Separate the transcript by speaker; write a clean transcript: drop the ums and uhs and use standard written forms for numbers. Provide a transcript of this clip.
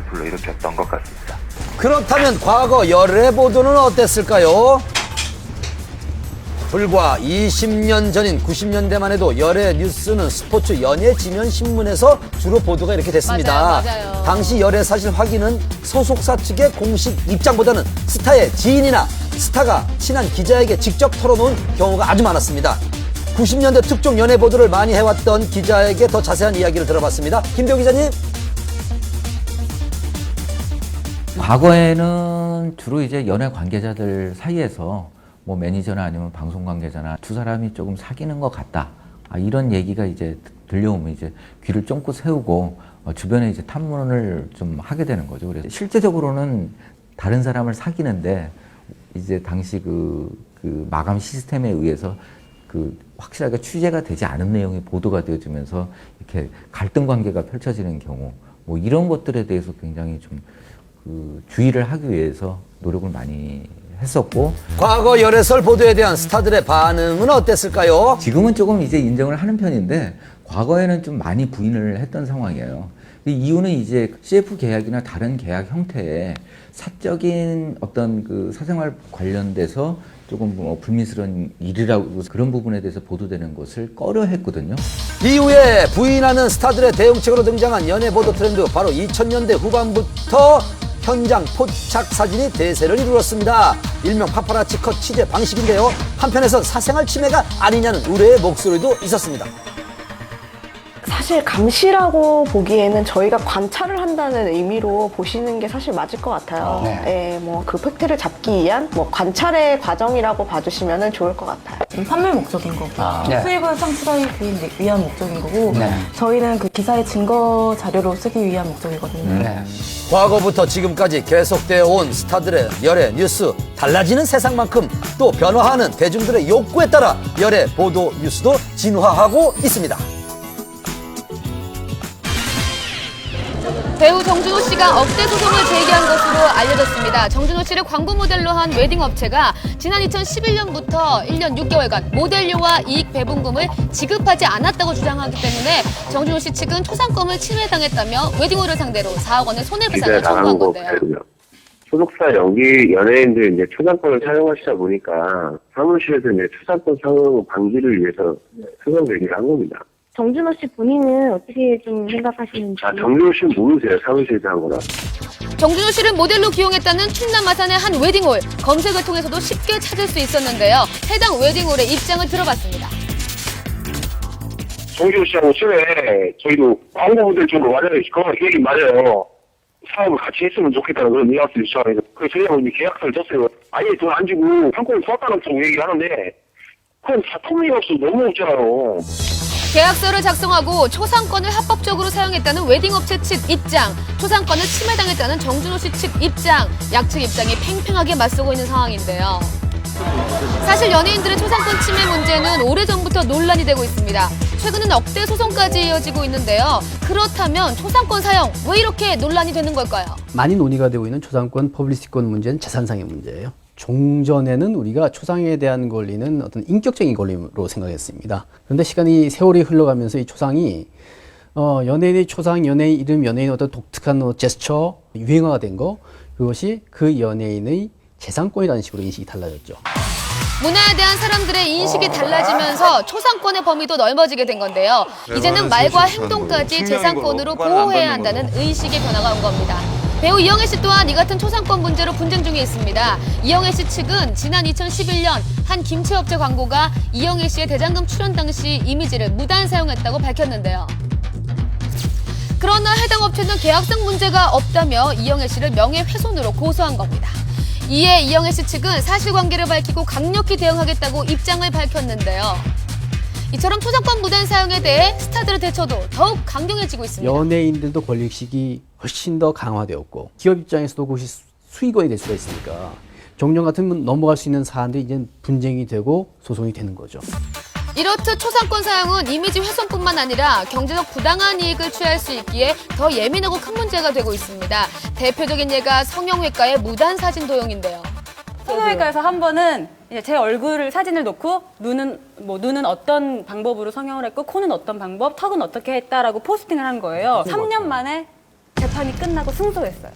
Speaker 1: 불러일으켰던 것 같습니다.
Speaker 2: 그렇다면 과거 열애 보도는 어땠을까요? 불과 20년 전인 90년대만 해도 열애 뉴스는 스포츠 연예 지면 신문에서 주로 보도가 이렇게 됐습니다.
Speaker 3: 맞아요.
Speaker 2: 당시 열애 사실 확인은 소속사 측의 공식 입장보다는 스타의 지인이나 스타가 친한 기자에게 직접 털어놓은 경우가 아주 많았습니다. 90년대 특종 연애 보도를 많이 해왔던 기자에게 더 자세한 이야기를 들어봤습니다. 김병 기자님.
Speaker 4: 과거에는 주로 이제 연예 관계자들 사이에서 뭐 매니저나 아니면 방송 관계자나 두 사람이 조금 사귀는 것 같다. 이런 얘기가 이제 들려오면 이제 귀를 쫑긋 세우고 주변에 이제 탐문을 좀 하게 되는 거죠. 그래서 실제적으로는 다른 사람을 사귀는데 이제 당시 그 마감 시스템에 의해서 확실하게 취재가 되지 않은 내용이 보도가 되어지면서 이렇게 갈등 관계가 펼쳐지는 경우 뭐 이런 것들에 대해서 굉장히 좀 주의를 하기 위해서 노력을 많이 했었고
Speaker 2: 과거 열애설 보도에 대한 스타들의 반응은 어땠을까요?
Speaker 4: 지금은 조금 이제 인정을 하는 편인데 과거에는 좀 많이 부인을 했던 상황이에요. 이유는 이제 CF 계약이나 다른 계약 형태의 사적인 어떤 사생활 관련돼서 조금 뭐 불미스러운 일이라고 그런 부분에 대해서 보도되는 것을 꺼려했거든요.
Speaker 2: 이후에 부인하는 스타들의 대응책으로 등장한 연애 보도 트렌드, 바로 2000년대 후반부터 현장 포착 사진이 대세를 이루었습니다. 일명 파파라치 컷 취재 방식인데요. 한편에선 사생활 침해가 아니냐는 우려의 목소리도 있었습니다.
Speaker 5: 사실 감시라고 보기에는 저희가 관찰을 한다는 의미로 보시는 게 사실 맞을 것 같아요. 네, 뭐 그 팩트를 잡기 위한 뭐 관찰의 과정이라고 봐주시면 좋을 것 같아요.
Speaker 6: 판매 목적인 거고 수익을 창출하기 위한 목적인 거고 저희는 그 기사의 증거 자료로 쓰기 위한 목적이거든요.
Speaker 2: 과거부터 지금까지 계속되어 온 스타들의 열애 뉴스, 달라지는 세상만큼 또 변화하는 대중들의 욕구에 따라 열애 보도 뉴스도 진화하고 있습니다.
Speaker 3: 배우 정준호 씨가 억대 소송을 제기한 것으로 알려졌습니다. 정준호 씨를 광고 모델로 한 웨딩 업체가 지난 2011년부터 1년 6개월간 모델료와 이익 배분금을 지급하지 않았다고 주장하기 때문에 정준호 씨 측은 초상권을 침해당했다며 웨딩홀을 상대로 4억 원의 손해배상을 청구한 건데요.
Speaker 1: 소속사 연예인들 이제 초상권을 사용하시다 보니까 사무실에서 이제 초상권 사용 방지를 위해서 소송 제기를 한 겁니다.
Speaker 7: 정준호 씨 본인은 어떻게 좀 생각하시는지?
Speaker 1: 정준호 씨는 모르세요. 사무실에서 한 거라.
Speaker 3: 정준호 씨를 모델로 기용했다는 충남 아산의 한 웨딩홀, 검색을 통해서도 쉽게 찾을 수 있었는데요. 해당 웨딩홀의 입장을 들어봤습니다.
Speaker 1: 정준호 씨하고 최근에 저희도 광고 모델 쪽으로 맞아요. 그거 얘기 맞아요. 사업을 같이 했으면 좋겠다는 그런 뉘앙스를 주장해서 그래서 저희하고 이제 계약서를 썼어요. 아예 돈 안 주고 상권을 수확하는 쪽으로 얘기를 하는데 그건 다 터무니없어 너무 없잖아요.
Speaker 3: 계약서를 작성하고 초상권을 합법적으로 사용했다는 웨딩업체 측 입장, 초상권을 침해당했다는 정준호 씨 측 입장, 양측 입장이 팽팽하게 맞서고 있는 상황인데요. 사실 연예인들의 초상권 침해 문제는 오래전부터 논란이 되고 있습니다. 최근은 억대 소송까지 이어지고 있는데요. 그렇다면 초상권 사용 왜 이렇게 논란이 되는 걸까요?
Speaker 8: 많이 논의가 되고 있는 초상권, 퍼블리시티권 문제는 재산상의 문제예요. 종전에는 우리가 초상에 대한 권리는 어떤 인격적인 권리로 생각했습니다. 그런데 세월이 흘러가면서 이 초상이 연예인의 초상, 연예인 이름, 연예인의 어떤 독특한 제스처, 유행어가 된 거, 그것이 그 연예인의 재산권이라는 식으로 인식이 달라졌죠.
Speaker 3: 문화에 대한 사람들의 인식이 달라지면서 초상권의 범위도 넓어지게 된 건데요. 이제는 말과 행동까지 재산권으로 보호해야 한다는 의식의 변화가 온 겁니다. 배우 이영애 씨 또한 이 같은 초상권 문제로 분쟁 중에 있습니다. 이영애 씨 측은 지난 2011년 한 김치업체 광고가 이영애 씨의 대장금 출연 당시 이미지를 무단 사용했다고 밝혔는데요. 그러나 해당 업체는 계약상 문제가 없다며 이영애 씨를 명예훼손으로 고소한 겁니다. 이에 이영애 씨 측은 사실관계를 밝히고 강력히 대응하겠다고 입장을 밝혔는데요. 이처럼 초상권 무단 사용에 대해 스타들의 대처도 더욱 강경해지고 있습니다.
Speaker 8: 연예인들도 권리의식이 훨씬 더 강화되었고 기업 입장에서도 그것이 수익원이 될 수가 있으니까 종전 같은 넘어갈 수 있는 사안들이 이제 분쟁이 되고 소송이 되는 거죠.
Speaker 3: 이렇듯 초상권 사용은 이미지 훼손뿐만 아니라 경제적 부당한 이익을 취할 수 있기에 더 예민하고 큰 문제가 되고 있습니다. 대표적인 예가 성형외과의 무단 사진 도용인데요.
Speaker 6: 성형외과에서 한 번은 이제 제 얼굴을 사진을 놓고 눈은 어떤 방법으로 성형을 했고 코는 어떤 방법, 턱은 어떻게 했다라고 포스팅을 한 거예요. 3년 만에
Speaker 9: 재판이 끝나고 승소했어요.